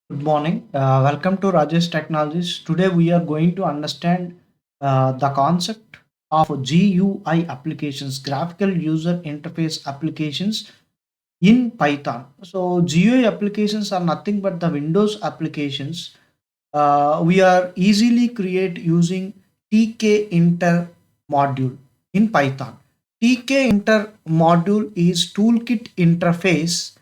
Good morning. Welcome to Rajesh Technologies. Today we are going to understand the concept of GUI applications, graphical user interface applications in Python. So GUI applications are nothing but the Windows applications. We are easily create using tkinter module in Python. tkinter module is toolkit interface,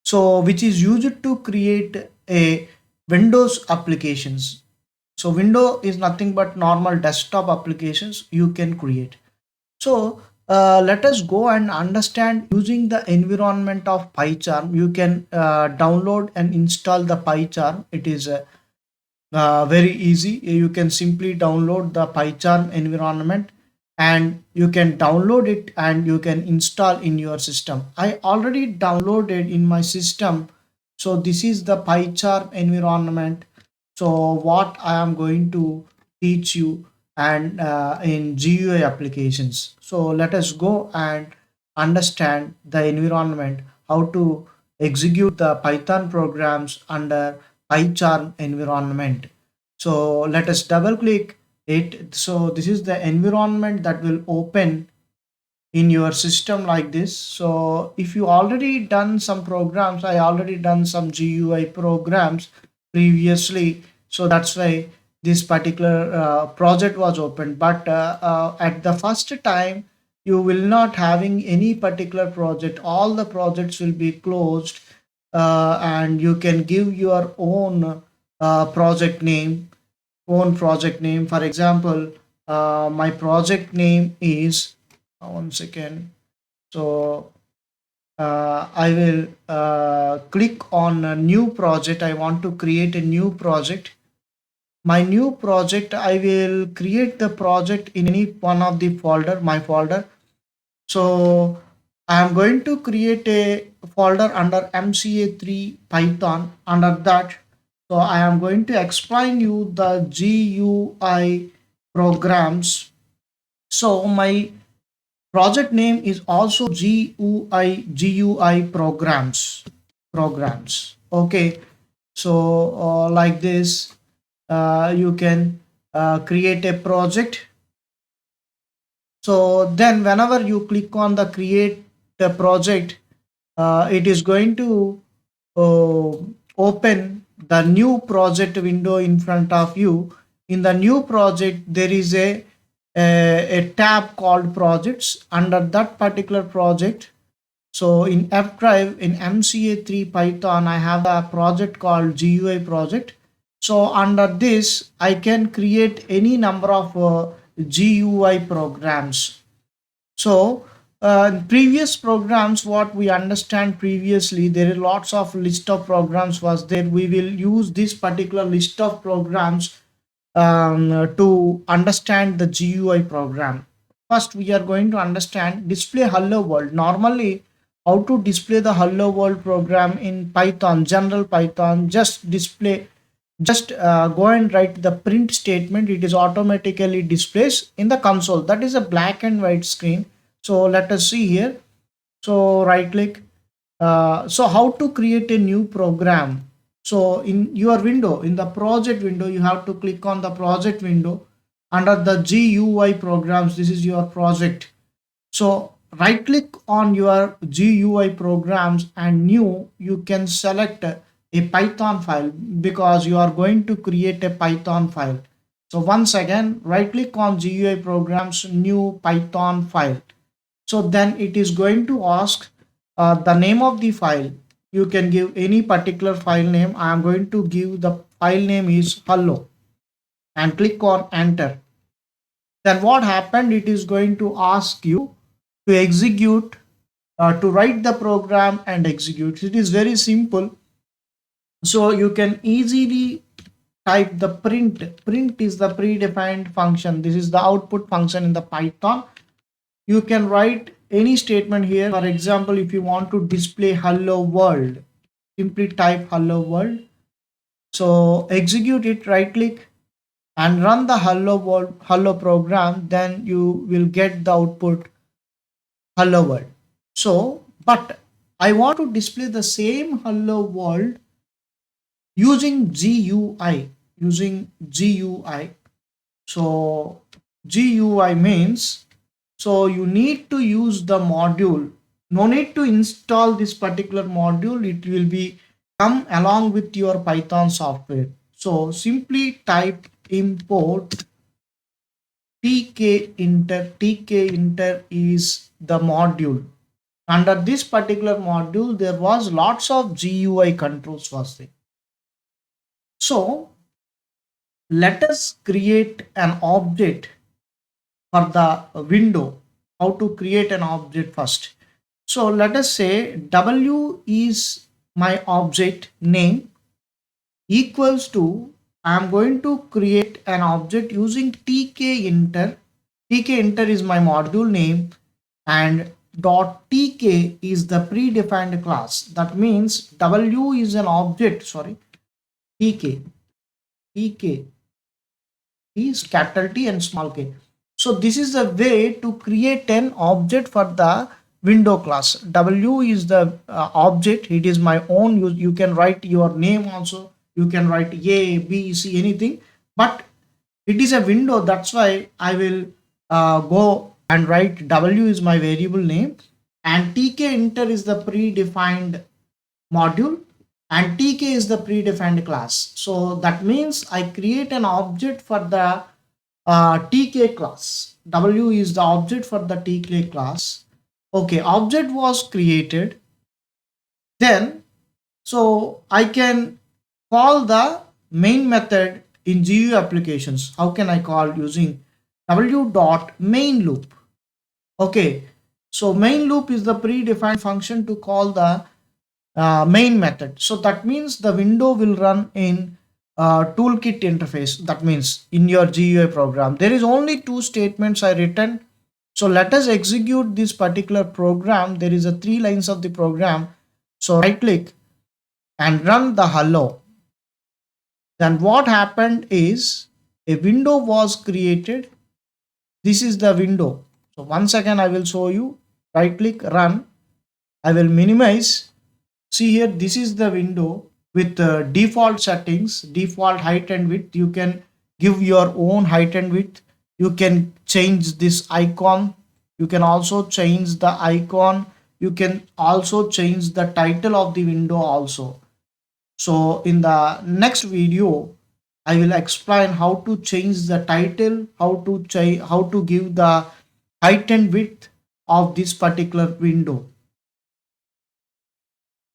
so which is used to create a Windows applications. So window is nothing but normal desktop applications you can create. So let us go and understand using the environment of pycharm. You can download and install the pycharm. It is very easy. You can simply download the pycharm environment and you can download it and you can install in your system. I already downloaded in my system. So this is the pycharm environment. So what I am going to teach you and in GUI applications. So let us go and understand the environment, how to execute the Python programs under pycharm environment. So let us double click it. So this is the environment that will open in your system like this. So if you already done some programs, I already done some GUI programs previously, so that's why this particular project was opened. But at the first time you will not having any particular project, all the projects will be closed, and you can give your own project name. For example, my project name is, one second. So I will click on a new project. I want to create a new project. My new project, I will create the project in any one of the folder, my folder. So I am going to create a folder under MCA3 Python. Under that, so I am going to explain you the GUI programs. So my project name is also GUI programs. Okay, so like this, you can create a project. So then whenever you click on the create the project, it is going to uh, open the new project window in front of you. In the new project, there is a tab called projects. Under that particular project, so in F drive in MCA3 Python, I have a project called GUI project. So under this, I can create any number of GUI programs. So in previous programs, what we understand previously, there are lots of list of programs was there. We will use this particular list of programs to understand the GUI program. First, we are going to understand display hello world. Normally, how to display the hello world program in Python, general Python, just go and write the print statement. It is automatically displays in the console. That is a black and white screen. So let us see here. So right click. So how to create a new program? So in your window, in the project window, you have to click on the project window under the GUI programs. This is your project. So right click on your GUI programs and new, you can select a Python file because you are going to create a Python file. So once again, right click on GUI programs, new Python file. So then it is going to ask the name of the file. You can give any particular file name. I am going to give the file name is hello and click on enter. Then what happened? It is going to ask you to execute, to write the program and execute. It is very simple. So you can easily type the print. Print is the predefined function. This is the output function in the Python. You can write any statement here. For example, if you want to display hello world, simply type hello world. So execute it, right click and run the hello world hello program, then you will get the output hello world. So but I want to display the same hello world using GUI. So GUI means, so you need to use the module. No need to install this particular module. It will be come along with your Python software. So simply type import tkinter. Tkinter is the module. Under this particular module, there was lots of GUI controls was there. So let us create an object for the window. How to create an object first? So let us say W is my object name equals to, I am going to create an object using tkinter. Tkinter is my module name, and dot tk is the predefined class. That means W is an object, sorry, tk is capital T and small k. So this is the way to create an object for the window class. W is the object. It is my own. You can write your name also. You can write A, B, C, anything. But it is a window. That's why I will go and write W is my variable name. And tkinter is the predefined module, and tk is the predefined class. So that means I create an object for the tk class. W is the object for the tk class. Okay, object was created. Then so I can call the main method in GUI applications. How can I call? Using W dot main loop. Okay, so main loop is the predefined function to call the main method. So that means the window will run in toolkit interface. That means in your GUI program there is only two statements I written. So let us execute this particular program. There is a 3 lines of the program. So right click and run the hello. Then what happened is a window was created. This is the window. So once again I will show you. Right click, run. I will minimize. See here, this is the window with default settings, default height and width. You can give your own height and width. You can change this icon. You can also change the icon. You can also change the title of the window also. So in the next video, I will explain how to change the title, how to give the height and width of this particular window.